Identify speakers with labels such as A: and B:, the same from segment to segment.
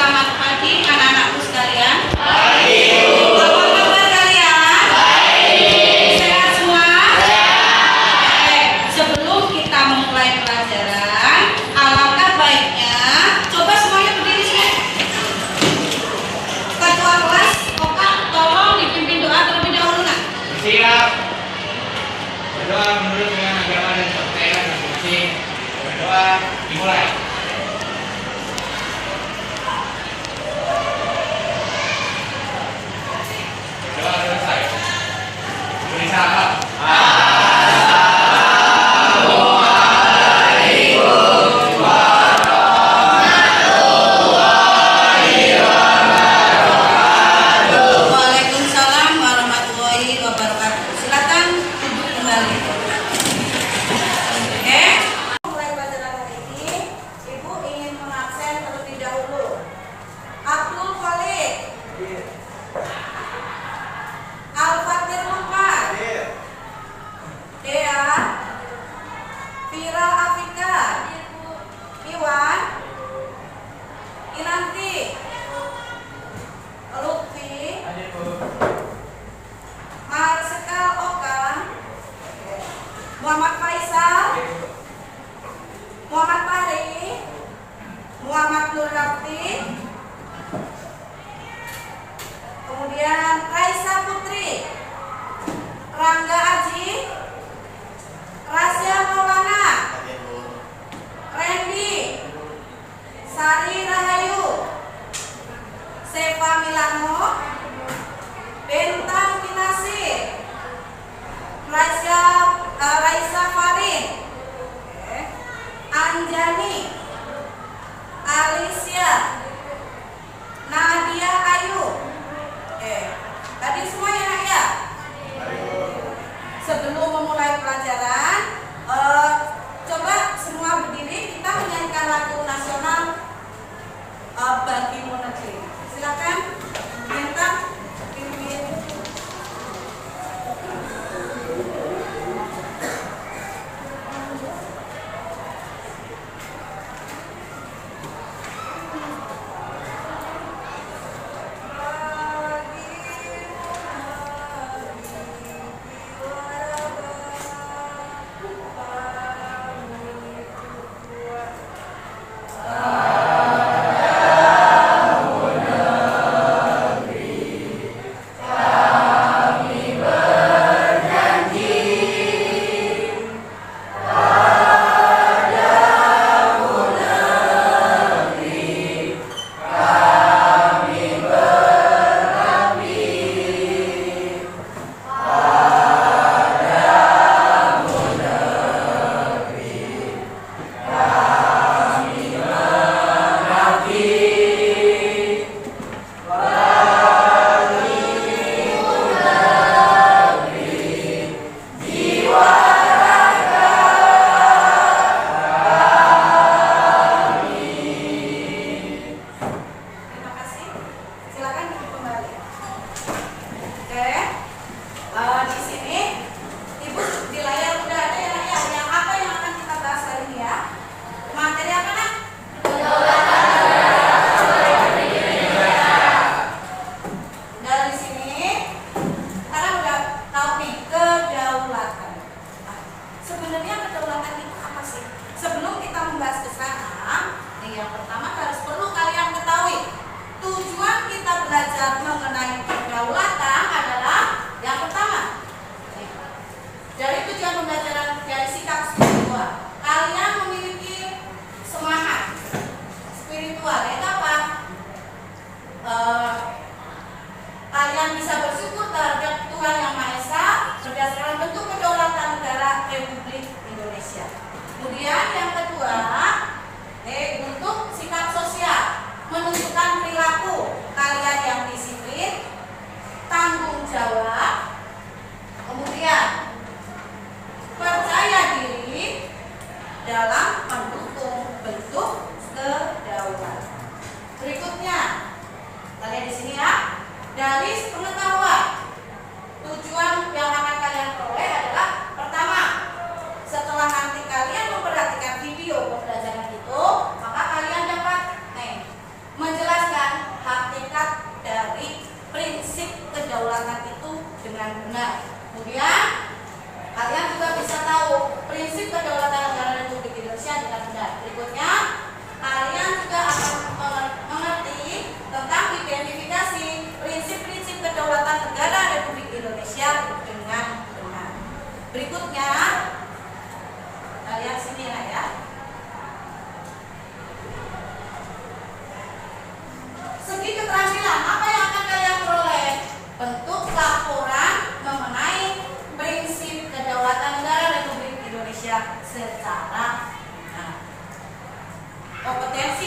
A: Selamat pagi anak-anakku sekalian.
B: Pagi, Bu.
A: Apa kabar kalian?
B: Baik.
A: Sehat semua?
B: Sehat.
A: Sebelum kita memulai pelajaran, alangkah baiknya coba semuanya berdiri sini. Ketua kelas, Oka, tolong dipimpin doa terlebih dahulu nak.
B: Siap. Berdoa menurut dengan agama dan kepercayaan masing-masing. Berdoa dimulai. Berdoa selesai. Beri salam.
A: Waalaikumsalam warahmatullahi wabarakatuh. Silakan duduk kembali. Oke. Mulai pelajaran hari ini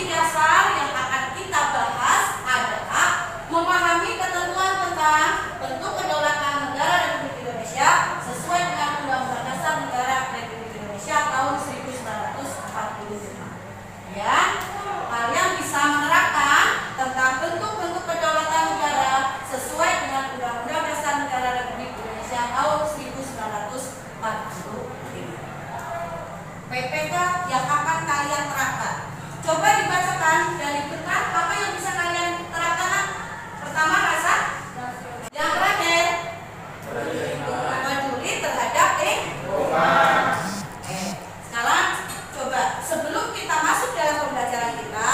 A: Fungsi dasar yang akan kita bahas adalah memahami ketentuan tentang bentuk kedaulatan negara Republik Indonesia sesuai dengan Undang-Undang Dasar Negara Republik Indonesia tahun 1945. Ya, kalian bisa menerapkan tentang bentuk-bentuk kedaulatan negara sesuai dengan Undang-Undang Dasar Negara Republik Indonesia tahun 1945. PPK yang akan kalian terapkan. Coba dibacakan dari bentar apa yang bisa kalian terapkan. Pertama, rasa. Yang terakhir, peduli terhadap lingkungan. Sekarang coba sebelum kita masuk dalam pembelajaran kita,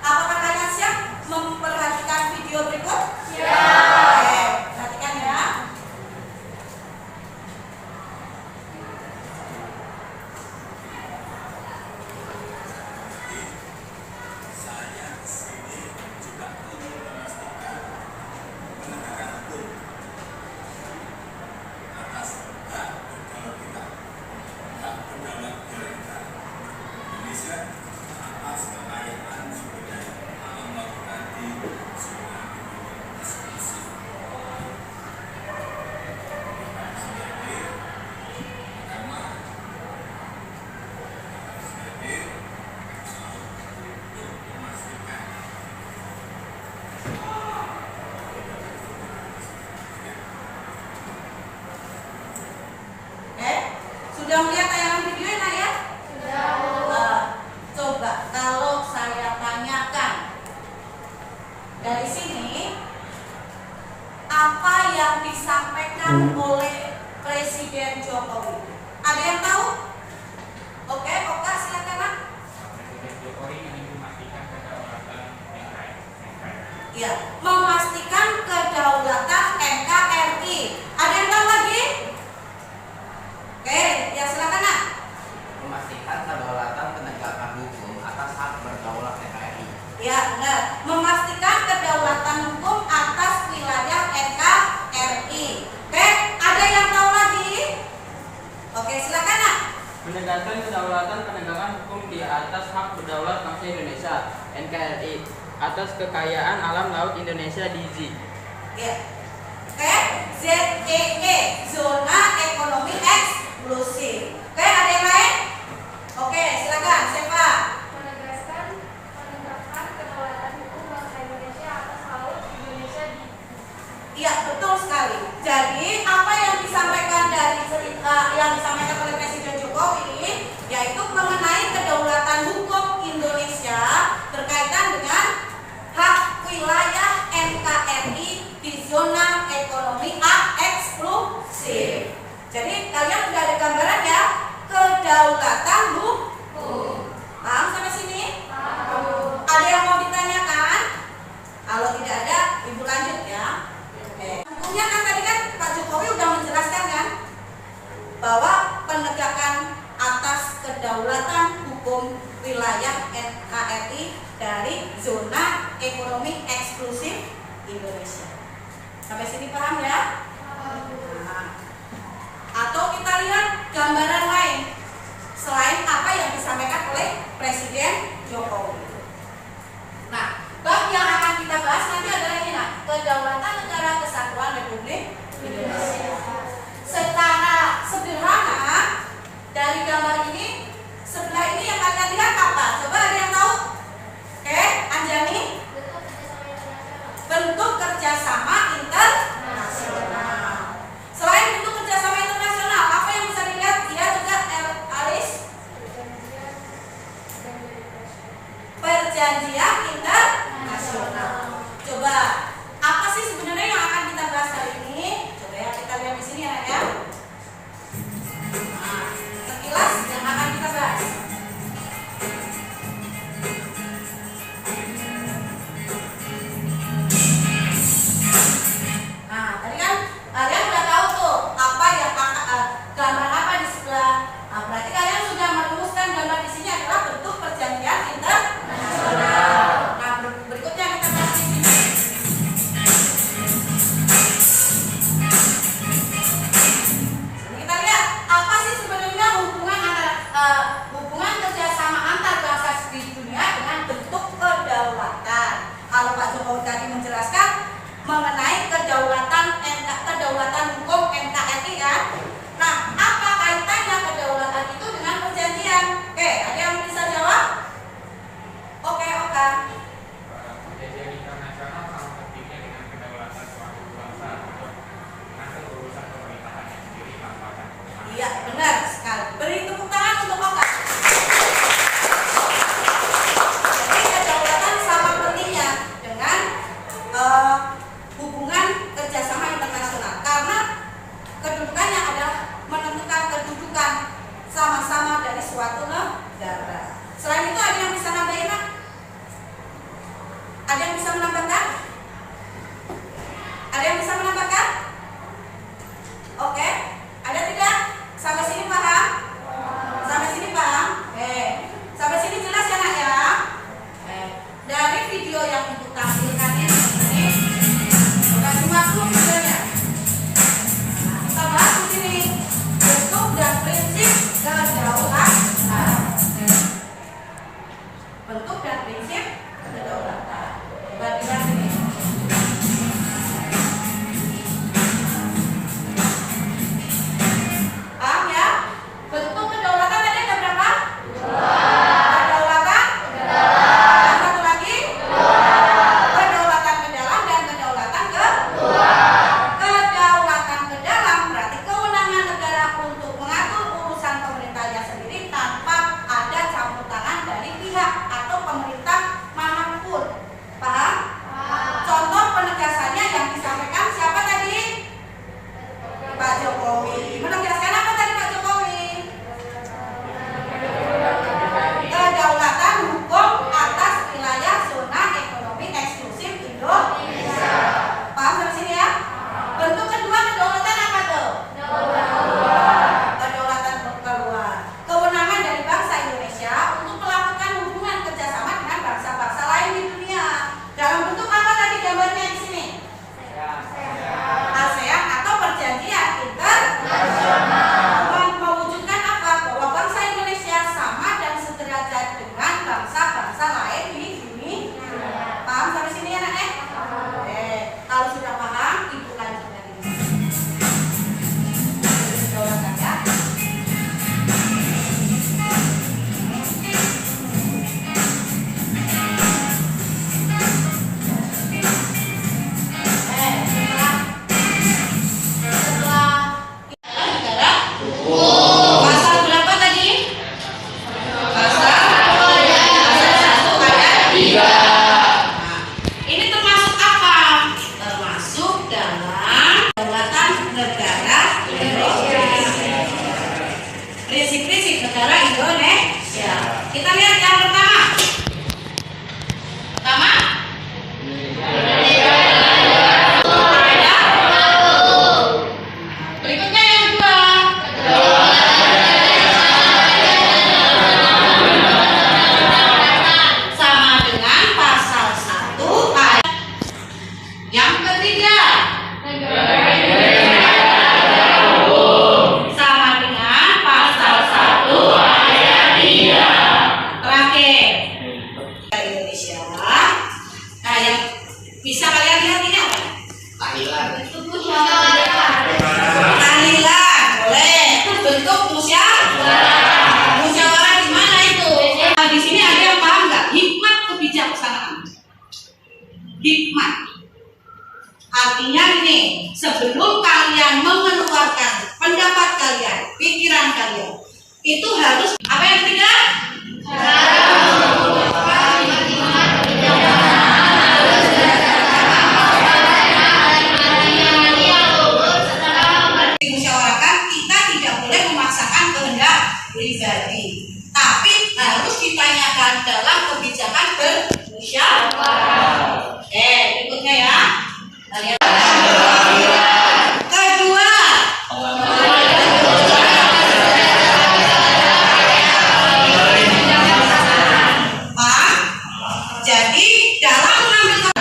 A: apakah kalian siap memperhatikan video berikut? Siap. Perhatikan ya. Sudah melihat tayangan video ya, ya? Sudah. Coba kalau saya tanyakan dari sini, apa yang disampaikan oleh Presiden Jokowi? Ada yang tahu? Oke, Oka silakan Pak.
B: Presiden Jokowi ingin memastikan kedaulatan NKRI.
A: Ya, memastikan kedaulatan NKRI. Ada yang tahu lagi? Oke, ya silakan Nak.
C: Memastikan kedaulatan penegakan hukum atas hak berdaulat NKRI.
A: Ya, benar. Memastikan kedaulatan hukum atas wilayah NKRI. Oke, ada yang tahu lagi? Oke, silakan Nak.
D: Menegakkan kedaulatan penegakan hukum di atas hak berdaulat bangsa Indonesia NKRI atas kekayaan alam laut Indonesia DZ.
A: Ya. Oke, ZEE, zona ekonomi eksklusif. Oke, ada yang lain? Oke, silakan. Siapa?
E: Menegaskan menegakkan kedaulatan hukum bangsa Indonesia atas laut Indonesia di.
A: Iya, betul sekali. Jadi, apa yang disampaikan yang disampaikan oleh Presiden Jokowi yaitu mengenai kedaulatan hukum Indonesia berkaitan dengan hak wilayah NKRI di zona ekonomi eksklusif. Jadi kalian sudah ada gambaran ya, kedaulatan hukum. Paham sampai sini?
E: Paham.
A: Ada yang mau ditanyakan? Kalau tidak ada, Ibu lanjut ya. Oke. Hukumnya kan tadi kan Pak Jokowi udah menjelaskan kan bahwa penegakan atas kedaulatan hukum wilayah NKRI dari zona ekonomi eksklusif Indonesia. Sampai sini paham ya? Nah, atau kita lihat gambaran lain selain apa yang disampaikan oleh Presiden Jokowi. Nah, bab yang akan kita bahas nanti adalah ini, nah, kedaulatan negara kesatuan Republik Indonesia. Secara sederhana dari gambar ini, sebelah ini yang kalian lihat apa? Coba ada yang tahu? Oke, Anjani. Bentuk kerjasama internasional. Selain bentuk kerjasama internasional, apa yang bisa dilihat? Dia juga Aris. Perjanjian internasional. Coba, apa sih sebenarnya yang akan kita bahas hari ini? Coba ya kita lihat di sini ya. Nah, sekilas yang akan kita bahas. Nah, tadi kan kalian udah tahu tuh apa yang gambar apa di sebelah. Nah, berarti kalian sudah merumuskan gambar di sini adalah bentuk perjanjian internasional. Nah, berikutnya kita bahas di sini. mengenai kedaulatan hukum NKRI kan. Nah, apa kaitannya kedaulatan itu dengan perjanjian? Oke, ada yang bisa jawab? Oke.
B: Perjanjian internasional sama pentingnya dengan kedaulatan suatu bangsa untuk mengatur urusan pemerintahannya sendiri tanpa campur.
A: Iya, benar sekali. Beri tepuk tangan untuk Oka. Jadi kedaulatan sama pentingnya dengan hubungan kerjasama internasional, karena kedudukannya adalah menentukan kedudukan sama-sama dari suatu negara. Selain itu ada yang bisa nambahin, Pak? Ada yang bisa menambahkan? Ada yang bisa menambahkan? Oke, ada tidak? Sampai sini paham? Sampai sini paham? Sampai sini jelas ya nak ya? Dari video yang ibu tampilkan ini bukan cuma videonya. Kita bahas di sini bentuk dan prinsip kedaulatan. Bentuk dan prinsip kedaulatan. Coba dilihat sini. Paham ya? Bentuk kedaulatan tadi ada berapa? Kedaulatan? Dan satu lagi? Kedaulatan ke dalam dan kedaulatan ke luar. Kedaulatan ke dalam berarti kewenangan negara untuk mengatur urusan pemerintahnya sendiri tanpa ada campur tangan dari pihak atau pemerintah manapun. Paham? Contoh penegasannya yang disampaikan siapa tadi? Pak Jokowi. Menegaskan apa tadi Pak Jokowi? Kedaulatan hukum atas wilayah zona ekonomi eksklusif Indonesia. Paham sampai sini ya? Bentuk kedua kedaulatan apa tuh? Kedaulatan keluar. Kewenangan dari bangsa Indonesia untuk melakukan hubungan kerjasama dengan bangsa-bangsa lain di dunia. Dalam bentuk apa tadi gambarnya di sini? ASEAN atau perjanjian internasional. Mewujudkan apa? Bahwa bangsa Indonesia sama dan sederajat dengan bangsa-bangsa lain di dunia. Paham sampai sini ya nak? Kalau sudah paham, ibu lanjut lagi. Kedaulatan ya. Pasal berapa tadi? Pasal 1 ayat 3. Ini termasuk apa? Termasuk dalam kedaulatan negara Indonesia. Prinsip-prinsip negara Indonesia. Kita lihat yang pertama. Berikutnya yang kedua. Sama dengan pasal 1 ayat. Yang ketiga. Sama dengan pasal 1 ayat 3. Terakhir. Indonesia. Nah, yang bisa kalian lihat ini apa?
C: Tahlilan.
A: Tahlilan, boleh. Bentuk musyawarah di mana itu? Nah, di sini ada yang paham nggak? Hikmat kebijaksanaan. Hikmat. Artinya ini, sebelum kalian mengeluarkan pendapat kalian, pikiran kalian, itu harus apa yang ketiga? Dimusyawarahkan, kita tidak boleh memaksakan kehendak pribadi, tapi harus ditanyakan dalam kebijakan bermusyawarah. Berikutnya ya. Kita lihat. Kedua. Jadi dalam mengambil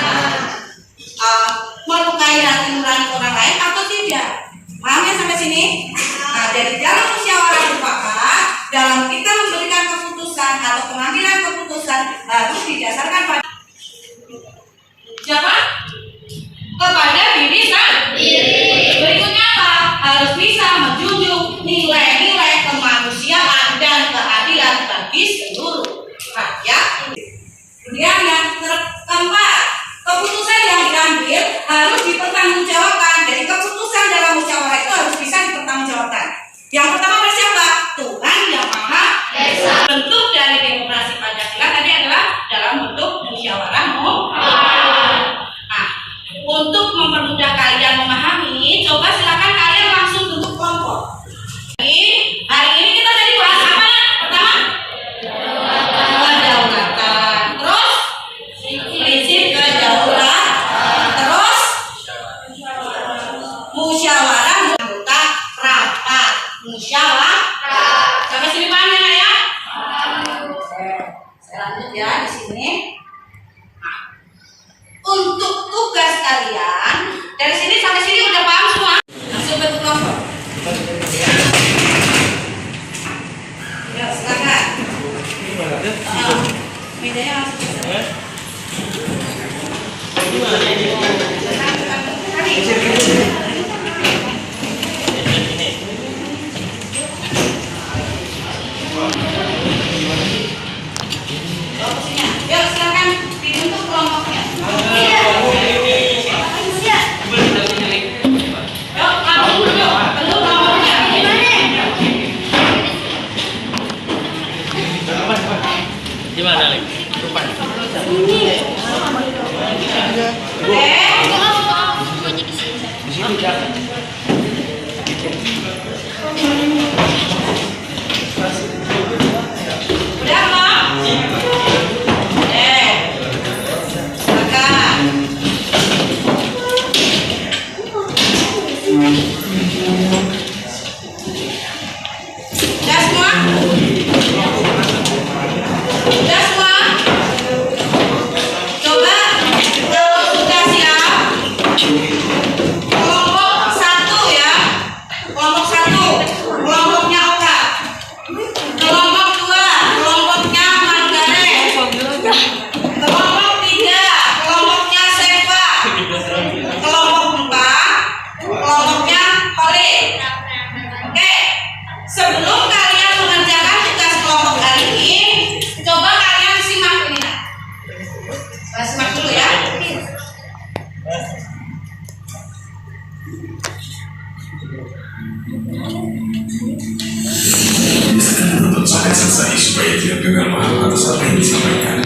A: melukai hati nurani orang lain atau tidak? Paham ya sampai sini? Nah, jadi dalam musyawarah mufakat, dalam kita memberikan keputusan atau pengambilan keputusan harus didasarkan pada siapa? Kepada Kemudian yang keempat, keputusan yang diambil harus dipertanggungjawabkan. Jadi keputusan dalam musyawarah itu harus bisa dipertanggungjawabkan. Yang pertama siapa? Tuhan Yang Maha Esa. Bentuk dari demokrasi Pancasila tadi adalah dalam bentuk musyawarah mufakat. Nah, untuk mempermudah kalian memahami, coba silakan kalian langsung bentuk kelompok. Jadi, hari ini kita tadi bahas apa? Pertama, kedaulatan. Terus, prinsip kedaulatan. Terus, musyawarah anggota rapat. Musyawarah. Sampai sini paham ya, ya? Saya lanjut ya di sini. Nah, untuk tugas kalian dari sini sampai sini udah paham semua? Langsung bentuk kelompok. Ya, silakan. Mejanya langsung bisa. Yuk, silakan dibentuk kelompoknya. Yuk, langsung dulu bentuk kelompoknya.
D: Gimana, Lek? Depan.
A: Udah, Pak? Silakan. Udah semua? Udah semua? Coba sudah siap? Kelompok satu ya. Kelompok satu, kelompoknya Oka. Kelompok dua, kelompoknya Manggare. Kelompok tiga, kelompoknya Seva. Kelompok empat, kelompoknya Khalid. Oke, sebelum kalian mengerjakan tugas kelompok hari ini, coba kalian simak ini. Simak dulu ya.
F: Untuk sampai selesai supaya tidak gagal paham atas apa yang disampaikan.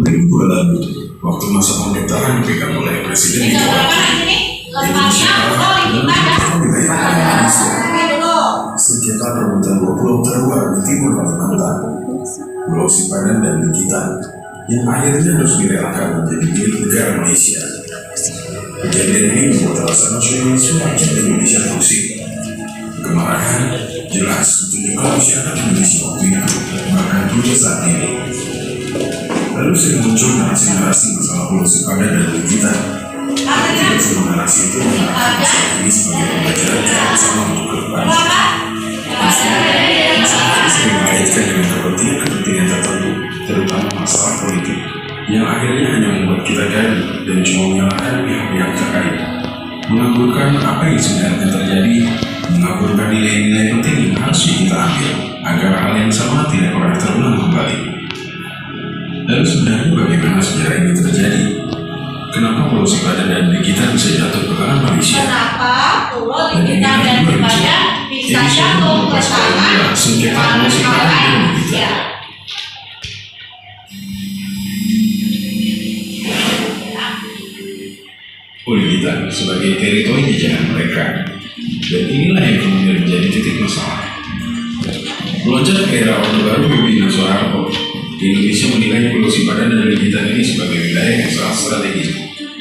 F: 2002 lalu, waktu masa pemerintahan dipegang oleh Presiden
A: Ini
F: Megawati,
A: berapa nanti nih?
F: Indonesia sengketa perebutan dua pulau terluar di timur Kalimantan, Pulau Sipadan dan Bintan, yang akhirnya harus direlakan menjadi milik negara Malaysia. Kejadian ini membuat rasa nasionalisme rakyat Indonesia pusing. Kemarahan jelas ditunjukkan masyarakat Indonesia waktu itu, bahkan juga saat ini. Lalu sering muncul narasi-narasi masalah Pulau Sipadan dan Bintan. Tidak semua narasi itu mengarahkan masalah ini sebagai pembelajaran yang sama untuk ke depan. Masalah ini sering mengaitkan dengan kepentingan tertentu, terutama masalah politik, yang akhirnya hanya membuat kita gaduh dan cuma menyalahkan pihak-pihak terkait, mengaburkan apa yang sebenarnya terjadi, mengaburkan nilai-nilai penting yang harusnya kita ambil agar hal yang sama tidak pernah terulang kembali. Lalu sebenarnya bagaimana sejarah ini terjadi? Kenapa Pulau Sipadan dan Bintan bisa jatuh ke tangan Malaysia?
A: Kenapa Pulau Bintan dan Sipadan bisa jatuh ke tangan Malaysia?
F: Bintan sebagai teritori jajahan mereka, dan inilah yang kemudian menjadi titik masalah. Melonjak ke era Orde Baru pimpinan Soeharto, Indonesia menilai Pulau Sipadan dan Bintan ini sebagai wilayah yang sangat strategis,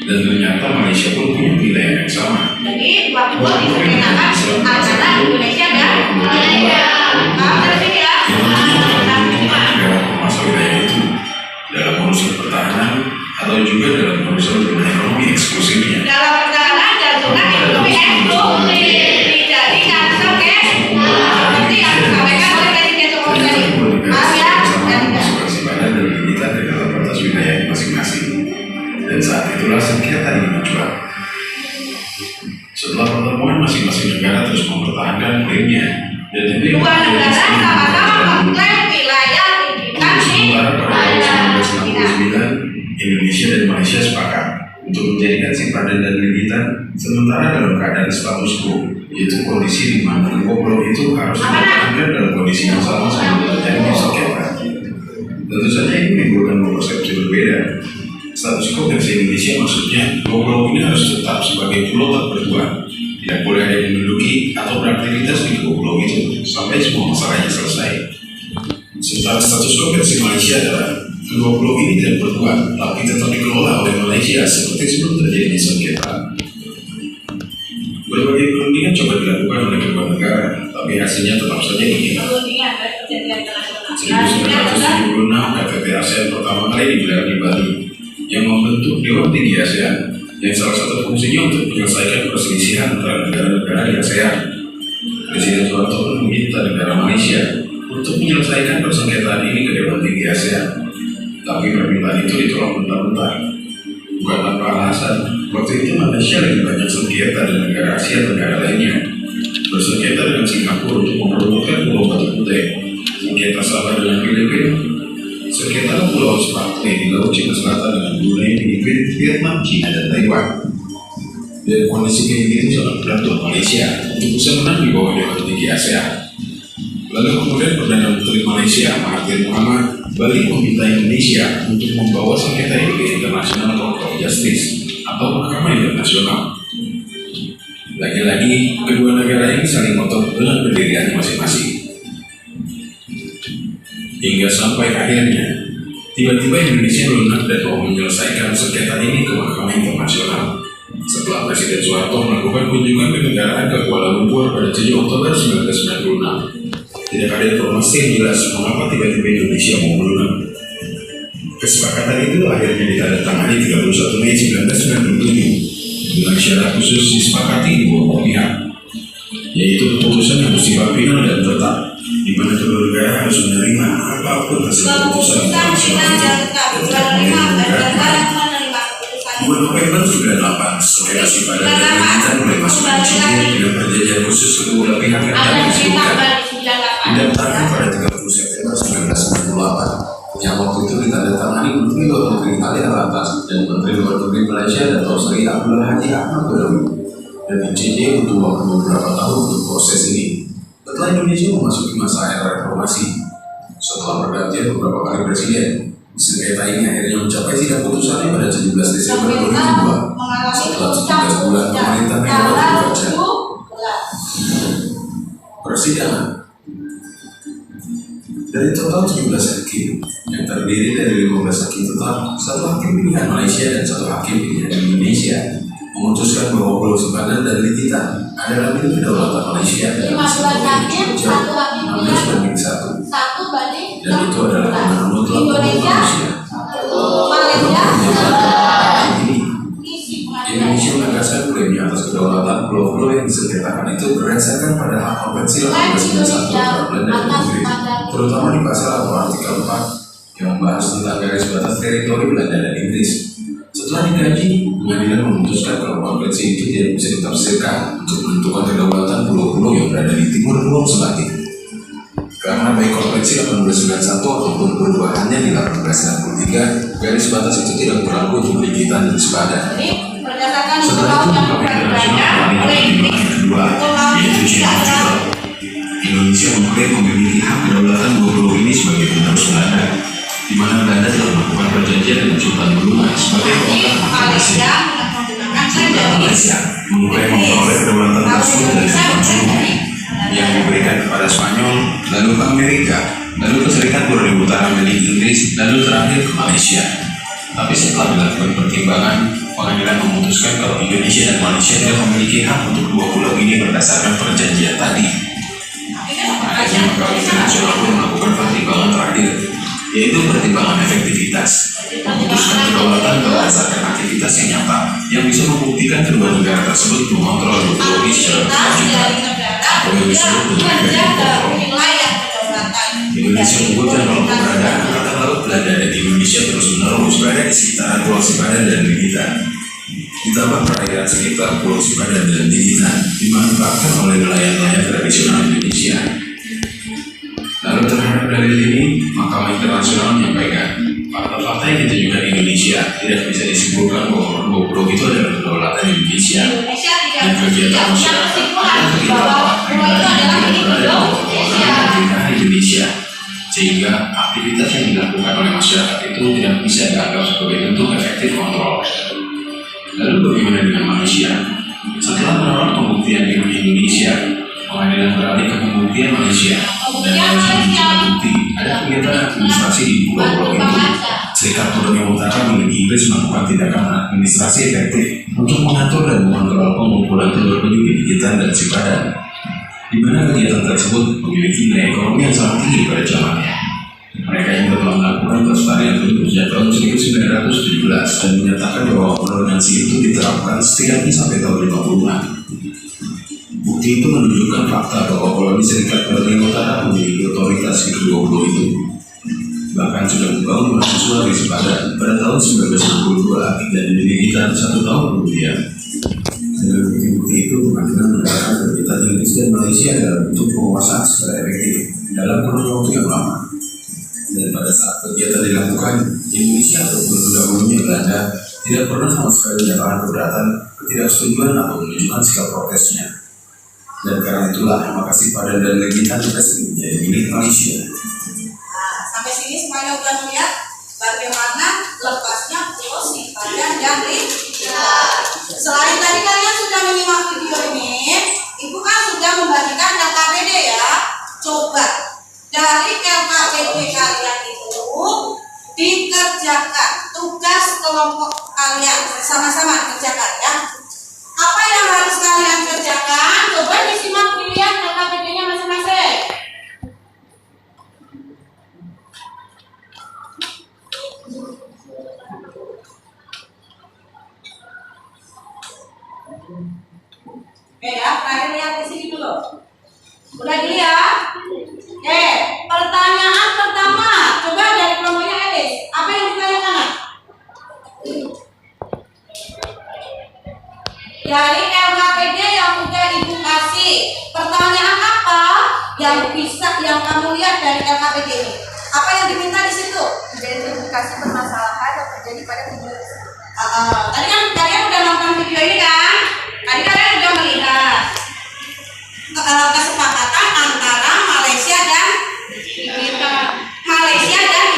F: dan ternyata Malaysia pun punya wilayah yang sama.
A: Jadi dua pulau disengketakan antara Indonesia dan Malaysia. Paham terus ya?
F: Dalam masa wilayah itu, dalam urusan pertahanan atau juga dalam urusan zona ekonomi eksklusifnya.
A: Dalam perjalanan dan zona ekonomi eksklusif. Jadi langsung ke seperti yang disampaikan oleh Presiden Jokowi tadi. Paham ya?
F: Sipadan dan Bintan dalam batas wilayah masing-masing. Dan saat itulah sengketa ini mencuat. Setelah pertemuan, masing-masing negara terus mempertahankan klaimnya. Dan
A: dua negara sama-sama mengklaim wilayah Bintan di Malaysia.
F: Malaysia sepakat untuk menjadikan simpadan dan lilitan sementara dalam keadaan status quo, yaitu kondisi di mana kedua pulau itu harus dipertahankan dalam kondisi yang sama sebelum terjadi sengketa. Tentu saja ini menimbulkan persepsi berbeda. Status quo versi Indonesia maksudnya dua pulau ini harus tetap sebagai pulau tak berdua, tidak boleh ada yang menduduki atau beraktivitas di kedua pulau itu sampai semua masalahnya selesai. Sementara status quo versi Malaysia adalah kedua pulau ini tidak berdua, tapi tetap dikelola oleh Malaysia seperti sebelum terjadi sengketa. Berbagai perundingan coba dilakukan oleh kedua negara, tapi hasilnya tetap saja begini. 1976 KTT ASEAN pertama kali digelar di Bali, yang membentuk Dewan Tinggi ASEAN, yang salah satu fungsinya untuk menyelesaikan perselisihan antara negara-negara di ASEAN. Presiden Soeharto pun meminta negara Malaysia untuk menyelesaikan persengketaan ini ke Dewan Tinggi ASEAN, tapi permintaan itu ditolak mentah-mentah. Bukan tanpa alasan, waktu itu Malaysia lebih banyak sengketa dengan negara Asia Tenggara lainnya. Bersengketa dengan Singapura untuk memperebutkan Pulau Batu Putih, sengketa Sabah dengan Filipina, sengketa Pulau Spratly di Laut Cina Selatan dengan Brunei, Filipina, Vietnam, China, dan Taiwan. Dan kondisi kayak gitu sangat berat untuk Malaysia untuk bisa menang di bawah Dewan Tinggi ASEAN. Lalu kemudian Perdana Menteri Malaysia Mahathir Mohamad balik meminta Indonesia untuk membawa sengketa ini ke International Court of Justice atau Mahkamah Internasional. Lagi-lagi kedua negara ini saling ngotot dengan pendirian masing-masing. Hingga sampai akhirnya tiba-tiba Indonesia lunak dan mau menyelesaikan sengketa ini ke Mahkamah Internasional. Setelah Presiden Soeharto melakukan kunjungan ke negaraan ke Kuala Lumpur pada 7 Oktober 1996, tidak ada informasi yang jelas mengapa tiba-tiba Indonesia mau melunak. Kesepakatan itu akhirnya ditandatangani 31 Mei 1997 dengan syarat khusus disepakati di beberapa pihak, yaitu keputusan yang bersifat final dan tetap, di mana kedua negara harus menerima apapun hasil keputusan internasional itu dan tidak menerima. 2 November 98, Saudara Sipadan dan Lilitan mulai masuk ke Chile dengan perjanjian khusus kedua belah pihak yang tadi disebutkan. Didaftarkan pada 30 September 1998, yang waktu itu ditandatangani Menteri Luar Negeri Ali Alatas dan Menteri Luar Negeri Malaysia dan Sri Abdullah Haji Ahmad Badawi, dan dicintai untuk waktu beberapa tahun untuk proses ini. Setelah Indonesia memasuki masa era reformasi, setelah pergantian beberapa kali presiden, sengketa ini akhirnya mencapai sidang putusannya pada 17 Desember 2002 setelah 17 bulan pemerintah Megawati bekerja. Persidangan dari total 17 hakim yang terdiri dari 15 hakim tetap, 1 hakim pilihan Malaysia dan 1 hakim pilihan Indonesia memutuskan bahwa Pulau Sipadan dan Lilitan adalah milik kedaulatan Malaysia dan
E: 15 hakim, 1 hakim pilihan,
F: 16 banding 1,
E: 1 banding
F: dan itu adalah kemenangan mutlak untuk Malaysia. Indonesia menegaskan klaimnya atas kedaulatan pulau-pulau yang disengketakan itu berdasarkan pada hak konvensi 1891 antara Belanda dan Inggris, terutama di pasal atau artikel 4 yang membahas tentang garis batas teritori Belanda dan Inggris. Setelah dikaji, pengadilan memutuskan kalau konvensi itu tidak bisa ditafsirkan untuk menentukan kedaulatan pulau-pulau yang berada di timur Pulau Sebatik. Karena baik konvensi 1891 ataupun perubahannya di 1863, garis batas itu tidak berlaku untuk Lilitan dan Sipadan. Setelah itu, Mahkamah Internasional melalui pertimbangan kedua, yaitu Geneva. Indonesia mengklaim memiliki hak kedaulatan dua pulau ini sebagai penerus Belanda, di mana Belanda telah melakukan perjanjian dengan Sultan Brunei sebagai penguat konfederasi. Malaysia mengklaim memperoleh kedaulatan tersebut dari Sultan Brunei yang diberikan kepada Spanyol, lalu ke Amerika, lalu ke Serikat Burundi Utara milik Inggris, lalu terakhir ke Malaysia. Tapi setelah dilakukan pertimbangan, pengadilan memutuskan kalau Indonesia dan Malaysia tidak memiliki hak untuk dua pulau ini berdasarkan perjanjian tadi. Akhirnya Mahkamah Internasional pun melakukan pertimbangan terakhir, yaitu pertimbangan efektivitas, memutuskan kedaulatan berdasarkan aktivitas yang nyata yang bisa membuktikan kedua negara tersebut mengontrol dua pulau ini secara berkelanjutan. Yang disebut dengan Indonesia menyebutkan bahwa keberadaan Angkatan Laut Belanda dan Indonesia terus-menerus berada di sekitaran Pulau Sipadan dan Lilitan. Ditambah perairan sekitar Pulau Sipadan dan Lilitan dimanfaatkan oleh nelayan-nelayan tradisional Indonesia. Lalu terhadap dalil ini, Mahkamah Internasional menyampaikan fakta-fakta yang ditunjukkan Indonesia Malaysia, tidak bisa disimpulkan bahwa dua pulau itu adalah kedaulatan Indonesia.
A: Indonesia
F: Dan kegiatan masyarakat dan kegiatan pemerintahan Indonesia, sehingga aktivitas yang dilakukan oleh masyarakat itu tidak bisa dianggap sebagai bentuk efektif kontrol. Lalu bagaimana dengan Malaysia? Setelah menolak pembuktian di Indonesia, pengadilan beralih ke pembuktian Malaysia dan Malaysia terbukti ada kegiatan administrasi di pulau-pulau itu. Serikat Brunei Utara memiliki Inggris melakukan tindakan administrasi efektif untuk mengatur dan mengontrol pengumpulan telur penyu di Gitan dan Sipadan, di mana kegiatan tersebut memiliki nilai ekonomi yang sangat tinggi pada zamannya. Mereka yang telah melakukan pelestarian penyu sejak tahun 1917 dan menyatakan bahwa toleransi itu diterapkan setidaknya sampai tahun 50-an. Bukti itu menunjukkan fakta bahwa koloni Serikat Brunei Utara memiliki otoritas di kedua pulau itu. Bahkan sudah membangun mahasiswa di Sipadan pada tahun 1962 dan didirikan 1 tahun kemudian. Dengan bukti-bukti itu, pengadilan menyatakan kegiatan Inggris dan Malaysia adalah bentuk penguasaan secara efektif dalam kurun waktu yang lama. Dan pada saat kegiatan dilakukan, Indonesia atau pendahulunya Belanda tidak pernah sama sekali menyatakan keberatan, ketidaksetujuan atau menunjukkan sikap protesnya. Dan karena itulah, maka Sipadan dan Legitan resmi menjadi milik Malaysia.
A: Sampai sini semuanya udah melihat bagaimana lepasnya pulau Sipadan dan Legitan. Selain tadi kalian sudah menyimak video ini, Ibu kan sudah membagikan LKPD ya. Coba dari LKPD kalian itu dikerjakan tugas kelompok kalian, sama-sama kerjakan ya. Apa yang harus kalian kerjakan? Coba disimak dilihat LKPD-nya masing-masing. Oke ya, terakhir lihat di sini dulu. Udah dilihat? Oke, pertanyaan pertama. Coba dari kelompoknya Elis. Apa yang ditanyakan? Dari LKPD yang udah Ibu kasih, pertanyaan apa yang bisa yang kamu lihat dari LKPD ini? Apa yang diminta di situ?
E: Identifikasi permasalahan yang terjadi pada video tersebut.
A: Tadi kan kalian udah nonton video ini kan? Tadi kalian udah melihat kesepakatan antara Malaysia dan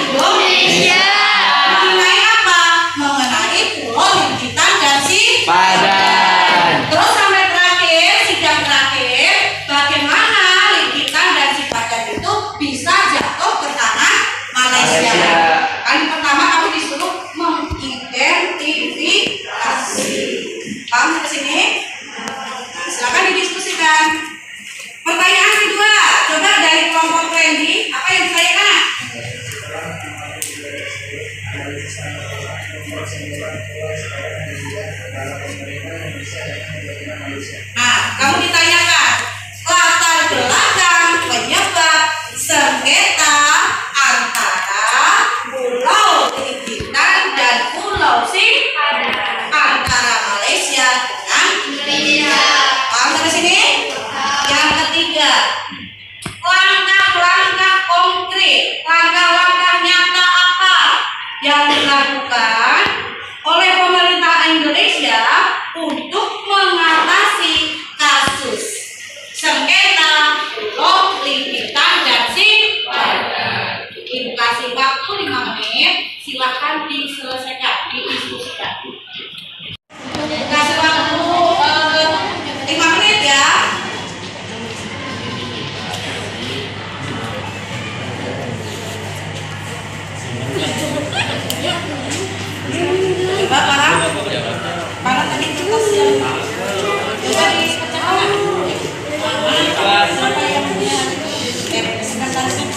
A: Indonesia. Mengenai apa? Mengenai Pulau Legitan dan Sipadan. Terus sampai terakhir, sidang terakhir, bagaimana Legitan dan Sipadan itu bisa jatuh ke tangan Malaysia. Kali pertama kamu disuruh mengidentifikasi. Paham sampai sini? Silakan didiskusikan. Pertanyaan kedua, coba dari kelompok Randy, apa yang ditanyakan? Nah, kamu ditanyakan latar belakang penyebab sengketa antara Pulau Legitan dan Pulau Sipadan antara Malaysia dengan Indonesia. Paham sampai sini? Yang ketiga, langkah-langkah konkret, langkah-langkah nyata apa yang dilakukan oleh pemerintah Indonesia untuk mengatasi kasus sengketa Pulau Legitan dan Sipadan. Ibu kasih waktu 5 menit, silahkan diselesaikan, didiskusikan. Kasih waktu 5 menit ya. Coba paham? Paham tadi kertas yang coba dipecahkan. Siapa yang punya sekretaris?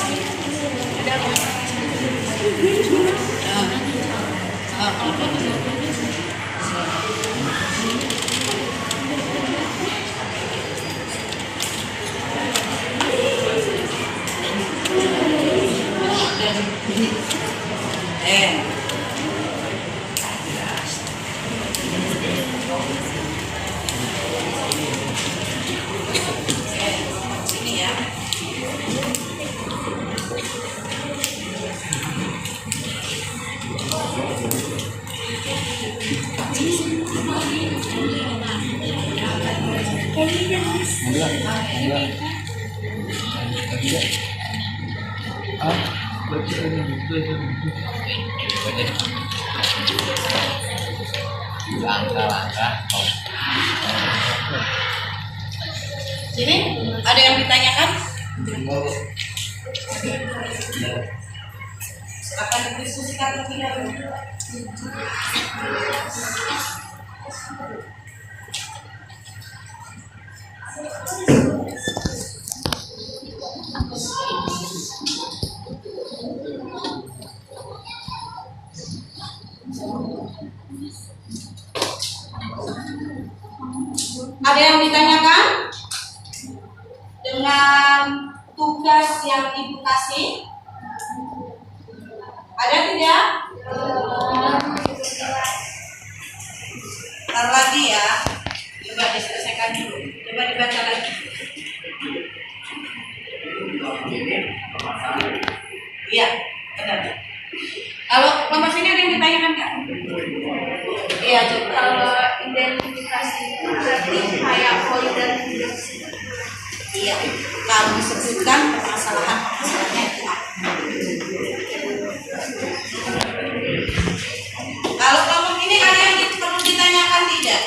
A: Ini ya.
C: Langkah-langkah.
A: Jadi ada yang ditanyakan? Akan didiskusikan lebih dahulu. Ada yang ditanyakan dengan tugas yang Ibu kasih? Ada tidak? Ntar lagi ya. Coba diselesaikan dulu. Coba dibaca lagi. Iya, benar. Kalau kelompok sini ada yang ditanyakan nggak? Iya, coba.
E: Kalau identifikasi itu berarti kayak poin.
A: Iya, kalau disebutkan permasalahan-permasalahannya itu apa? Kalau kelompok ini ada yang perlu ditanyakan tidak?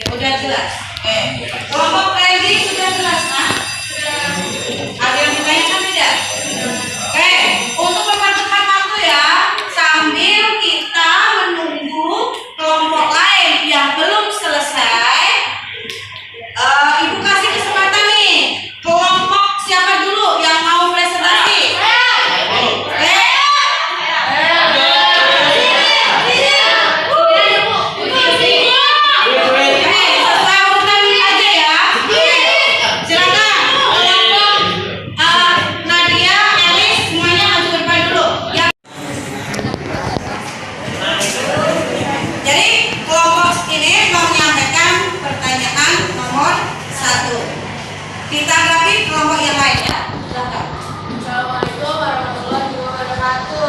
A: Sudah jelas. Oke. Kelompok Randy sudah jelas, nah? Ada yang ditanyakan tidak? Oke. Untuk mempercepat waktu ya, sambil kita menunggu kelompok lain yang belum selesai, Ibu kasih kesempatan nih. Kelompok siapa dulu yang mau presentasi? Ditanggapi kelompok yang lain ya. Silakan.
E: Assalamualaikum warahmatullahi wabarakatuh.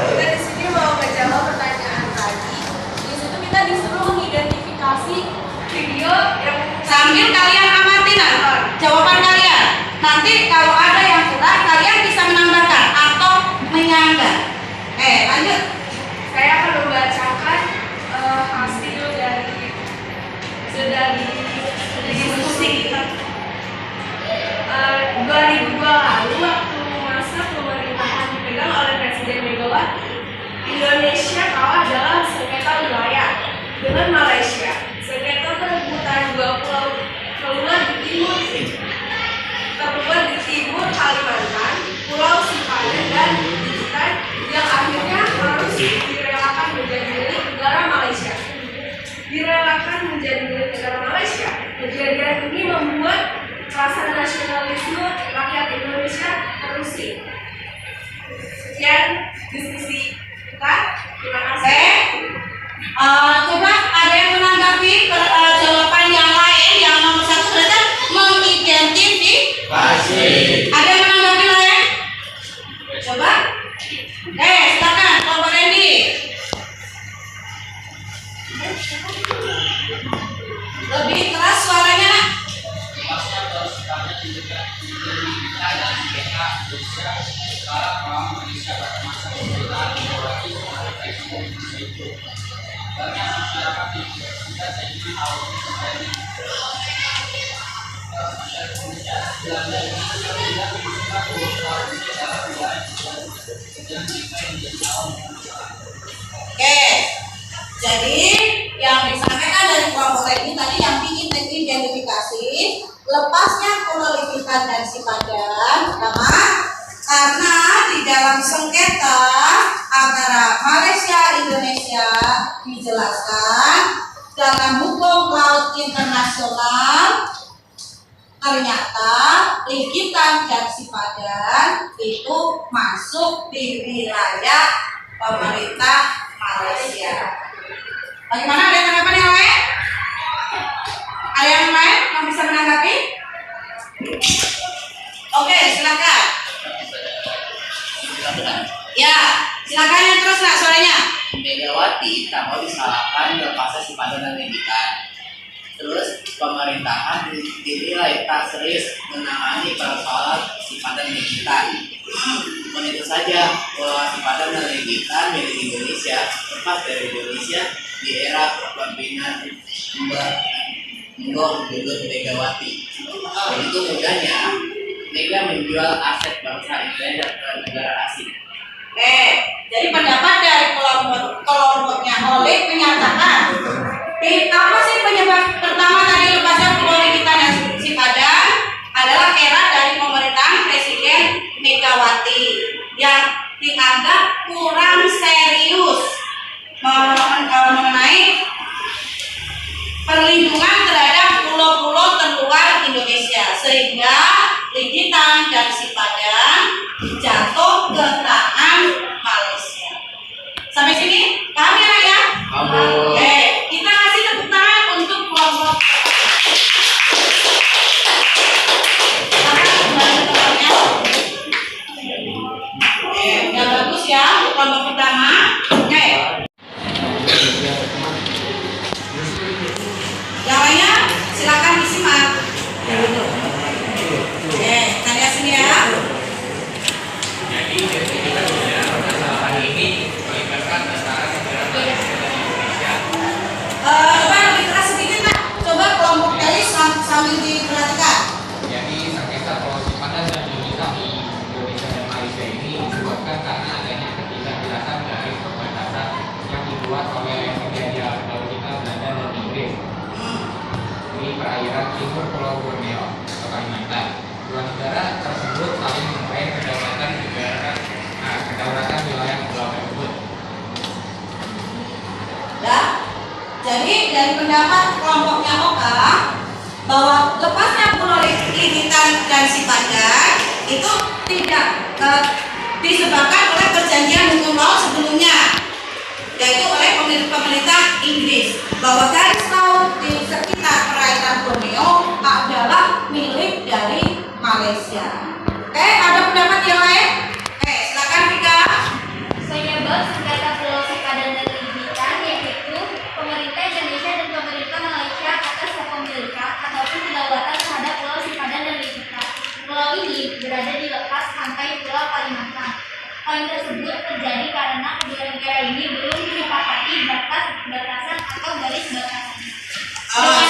E: Kita di sini mau menjawab pertanyaan tadi. Di situ kita disuruh mengidentifikasi video yang
A: Sambil kalian amati jawaban kalian. Nanti kalau ada yang kurang kalian bisa menambahkan atau menyanggah. Lanjut.
E: saya akan membacakan hasil dari diskusi kita 2002 lalu waktu masa pemerintahan dipegang oleh Presiden Megawati, Indonesia kalah dalam sengketa wilayah dengan Malaysia. Sengketa perebutan dua pulau terluar di timur Kalimantan, Pulau Sipadan dan Bintan yang akhirnya harus direlakan menjadi milik negara Malaysia. Kejadian ini membuat rasa nasionalisme rakyat Indonesia terusik. Sekian diskusi kita. Terima kasih.
A: Coba ada yang menanggapi jawaban yang lain yang nomor 1 berarti mengidentifikasi. Ada yang menanggapi lain? Coba. Silakan kelompok Randy. Lebih keras suaranya. Oke, jadi yang disampaikan dari kelompok ini tadi yang diidentifikasi lepasnya Pulau dan Sipadan pertama karena di dalam sengketa antara Malaysia Indonesia dijelaskan dalam hukum laut internasional ternyata Ligitan dan Sipadan itu masuk di wilayah pemerintah Malaysia. Bagaimana, ada tanggapan yang lain? Ada yang lain yang bisa menanggapi? Oke, silakan. Ya, silakan yang terus nak suaranya.
C: Megawati tak mau disalahkan lepasnya simpanan dan legitan. Terus pemerintahan dinilai tak serius menangani persoalan simpanan dan legitan. Itu saja bahwa simpanan dan legitan milik Indonesia lepas dari Indonesia di era kepemimpinan Mbak Dudut Megawati. Begitu mudahnya Mega menjual aset bangsa Indonesia ke negara asing.
A: Jadi pendapat dari kelompoknya Oleh menyatakan apa sih penyebab pertama tadi lepasnya Pulau Likitan dan Sipadan adalah era dari pemerintahan Presiden Megawati yang dianggap kurang serius mengenai perlindungan terhadap pulau-pulau terluar Indonesia, sehingga Likitan dan Sipadan jatuh ke tangan Malaysia. Sampai sini paham ya Nak ya? Kita kasih tepuk tangan untuk kelompok. Udah bagus ya untuk kelompok pertama. Yang lainnya silakan disimak. Kita lihat sini ya.
B: Jadi kita punya masalah ini melibatkan antara negara Malaysia dan Indonesia.
A: Coba lebih keras sedikit Nak. Coba kelompok telis sambil diperhatikan.
B: Jadi sengketa Pulau Sipadan dan Likitan di Indonesia dan Malaysia ini disebabkan karena adanya ketidakjelasan dari perbatasan yang dibuat oleh penjajah Laut Cina, Belanda dan Inggris di perairan timur Pulau Borneo atau Kalimantan. Dua negara tersebut saling mengklaim kedaulatan wilayah pulau tersebut.
A: Jadi dari pendapat kelompoknya Oka bahwa lepasnya Pulau Likitan dan Sipadan itu tidak disebabkan oleh perjanjian hukum laut sebelumnya, yaitu oleh pemerintah Inggris, bahwa garis laut di sekitar perairan Borneo adalah milik dari Malaysia. Ada pendapat yang lain? Silakan Vika.
G: Penyebab sengketa Pulau Sipadan dan Likitan yaitu pemerintah Indonesia dan pemerintah Malaysia atas kepemilikan ataupun kedaulatan terhadap Pulau Sipadan dan Likitan. Pulau ini berada di lepas pantai Pulau Kalimantan. Hal tersebut terjadi karena kedua negara ini belum menyepakati batasan atau garis batasan.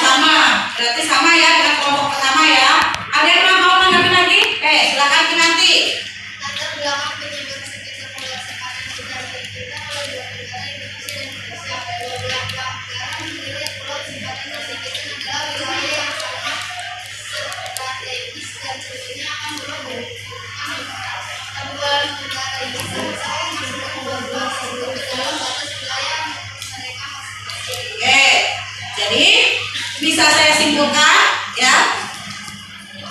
A: Sama, berarti sama ya dengan kelompok pertama ya. Ada yang mau menanggapi lagi? Silakan Kinanti.
G: Latar belakang penyebab sengketa Pulau Sipadan dan Likitan oleh dua negara Indonesia dan Malaysia. Dua belah negara menilai Pulau Sipadan dan Likitan adalah wilayah yang sangat strategis dan sebenarnya akan berubah. Kedua negara ini sama-sama masuk ke dalam batas wilayah mereka masing-masing.
A: Jadi bisa saya simpulkan ya,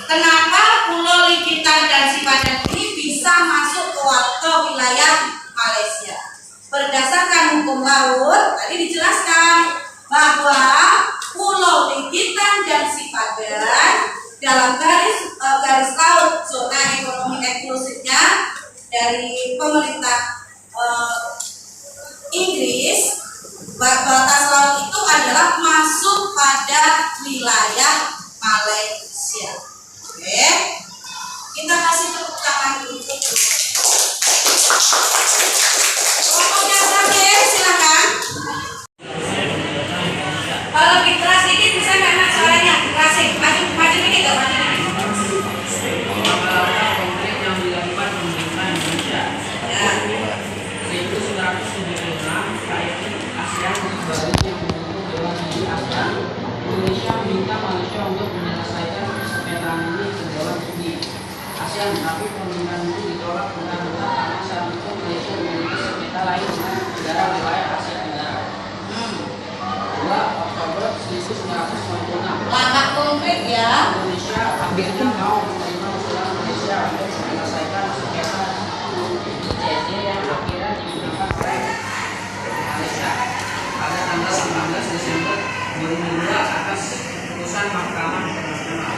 A: kenapa Pulau Likitan dan Sipadan ini bisa masuk ke wilayah Malaysia. Berdasarkan hukum laut tadi dijelaskan bahwa Pulau Likitan dan Sipadan dalam garis laut zona ekonomi eksklusifnya dari pemerintah Inggris, batas laut itu adalah masuk pada wilayah Malaysia. Oke, kita kasih tepuk tangan untuk kelompoknya terakhir, silakan. Kalau lebih keras sedikit bisa nggak Nak suaranya? Kerasin, maju dikit nggak maju dikit?
D: Konflik yang dilakukan pemerintah Indonesia yaitu 1976 KRI ASEAN kembali yang membentuk Dewan Tinggi ASEAN. Indonesia meminta Malaysia untuk menyelesaikan persengketaan ini ke Dewan Tinggi ASEAN, tapi permintaan itu ditolak mentah-mentah karena saat itu Malaysia memiliki sengketa lain dengan negara wilayah Asia Tenggara. 2 Oktober 1996
A: Langkah konkret ya.
D: Indonesia akhirnya mau menerima usulan Malaysia untuk menyelesaikan sengketa ICJ yang akhirnya digunakan oleh Malaysia pada tanggal 19 Desember 2002 atas keputusan Mahkamah Internasional.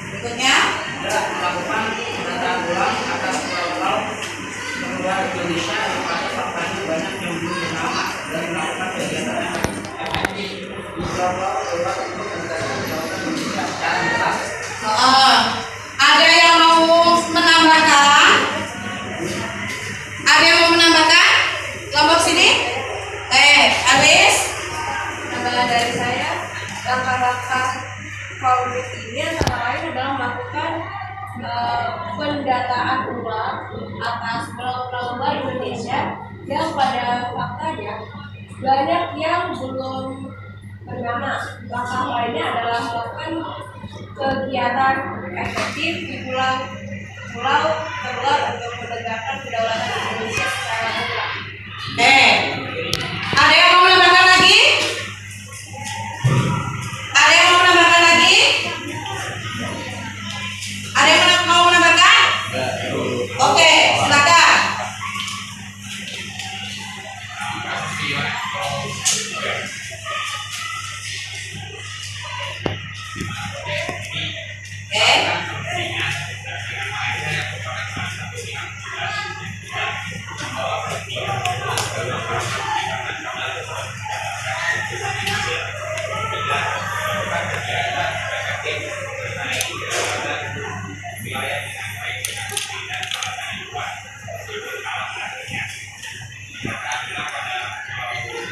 A: Berikutnya
D: Melakukan penataan ulang atas pulau-pulau keluar Indonesia pada faktanya banyak yang belum kenal dan melakukan kegiatan yang efektif di kelompok keluar untuk menegakkan Indonesia secara jelas.
A: Ada yang mau menambahkan? Ada yang mau menambahkan? Kelompok sini? Alis?
E: Tambahan dari saya, langkah-langkah konkret ini antara lain adalah melakukan pendataan ulang atas pulau-pulau luar Indonesia yang pada faktanya banyak yang belum bernama. Langkah lainnya adalah melakukan kegiatan efektif di pulau-pulau terluar untuk menegakkan kedaulatan Indonesia secara mutlak.
A: Ada yang mau menambahkan lagi? Ada yang mau menambahkan lagi? Ada yang mau menambahkan? Oke, silakan.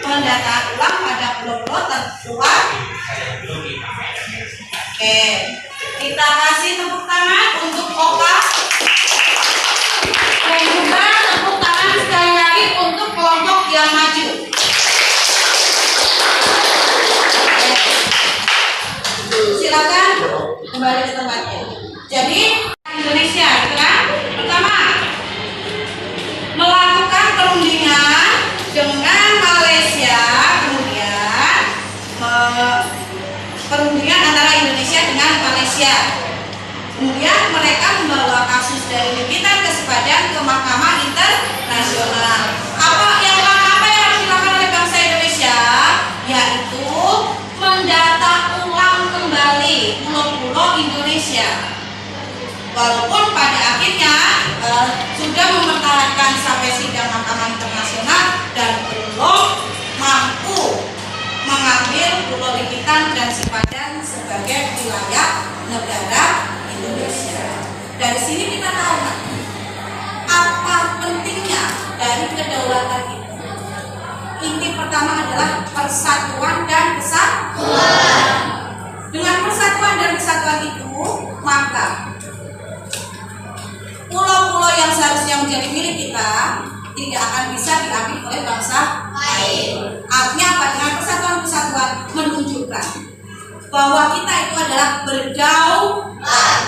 A: Pendataan ulang pada pulau-pulau terluar. Oke, kita kasih tepuk tangan untuk Oka dan juga tepuk tangan sekali lagi untuk kelompok yang maju. Silakan kembali ke tempatnya. Jadi Indonesia, gitu kan? Pertama, melakukan perundingan dengan Malaysia, kemudian perundingan antara Indonesia dengan Malaysia. Kemudian mereka membawa kasus dari Likitan ke Sepadan ke Mahkamah Internasional. Apa yang harus dilakukan oleh bangsa Indonesia? Yaitu mendata ulang kembali pulau-pulau Indonesia. Walaupun pada akhirnya sudah mempertahankan sampai sidang Mahkamah Internasional dan belum mampu mengambil Pulau Likitan dan Sepadan sebagai wilayah negara Indonesia. Dari sini kita tahu apa pentingnya dari kedaulatan itu. Inti pertama adalah persatuan dan kesatuan. Dengan persatuan dan kesatuan itu, maka pulau-pulau yang seharusnya menjadi milik kita tidak akan bisa diambil oleh bangsa lain. Artinya apa? Dengan persatuan-kesatuan menunjukkan bahwa kita itu adalah berdaulat.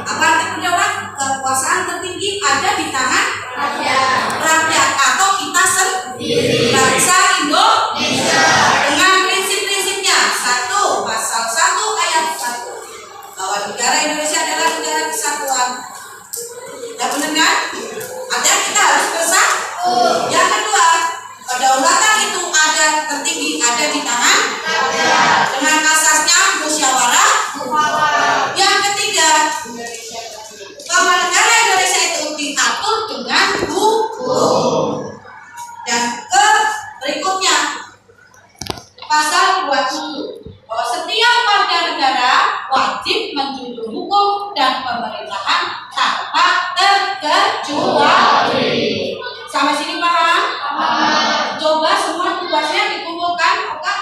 A: Apa arti berdaulat? Kekuasaan tertinggi ada di tangan rakyat atau kita sendiri, bangsa Indonesia, dengan prinsip-prinsipnya. 1, pasal 1 ayat 1, bahwa negara Indonesia adalah negara kesatuan. Ya benar kan? Artinya kita harus bersatu. Yang kedua, kedaulatan itu ada tertinggi ada di tangan dengan asasnya musyawarah. Yang ketiga, bahwa negara Indonesia itu diatur dengan hukum. Dan berikutnya, pasal 27, bahwa setiap warga negara wajib menjunjung hukum dan pemerintahan tanpa terkecuali. Sampai sini paham? Coba semua tugasnya dikumpulkan, Oka.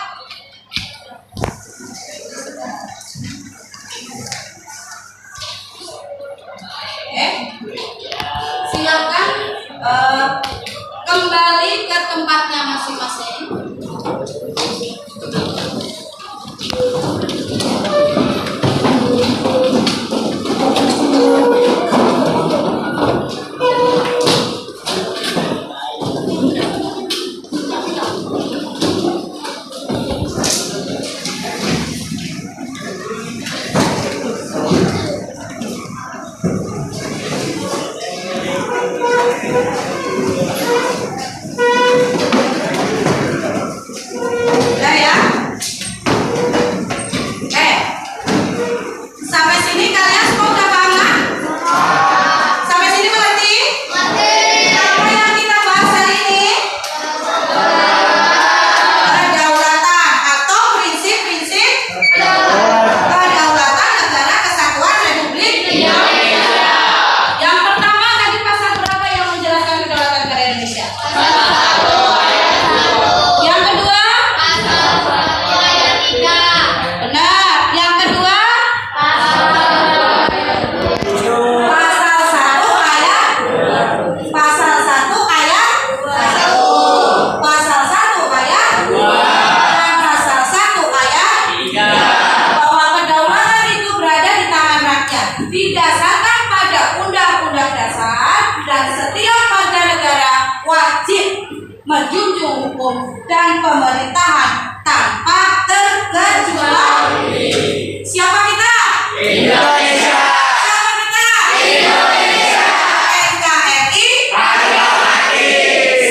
A: hukum dan pemerintahan tanpa terkecuali. Siapa kita?
C: Indonesia.
A: Siapa kita?
C: Indonesia.
A: NKRI.
C: Harga mati.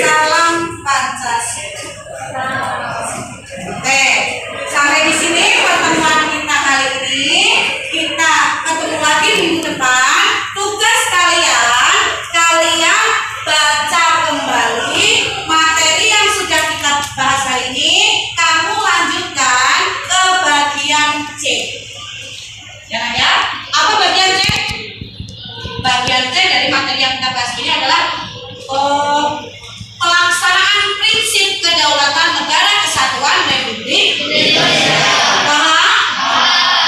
A: Salam Pancasila. Oke, sampai di sini pertemuan kita kali ini. Kita ketemu lagi minggu depan. Tugas kalian baca kembali materi yang sudah kita bahas hari ini. Kamu lanjutkan ke bagian C. Ya. Apa bagian C? Bagian C dari materi yang kita bahas ini adalah pelaksanaan prinsip kedaulatan negara kesatuan Republik Indonesia. Paham?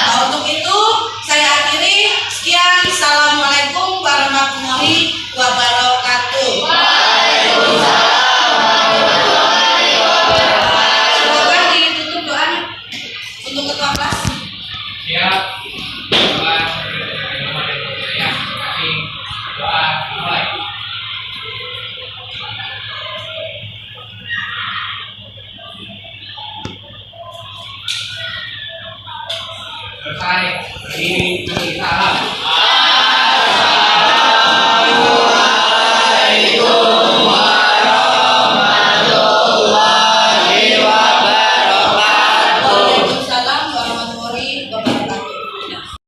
A: Nah, untuk itu saya akhiri. Sekian. Assalamualaikum warahmatullahi wabarakatuh. Silakan ditutup doanya untuk ketua kelas.
B: Siap. Doa. Ya, kasih doa mulai. Selesai. Berdiri, salam.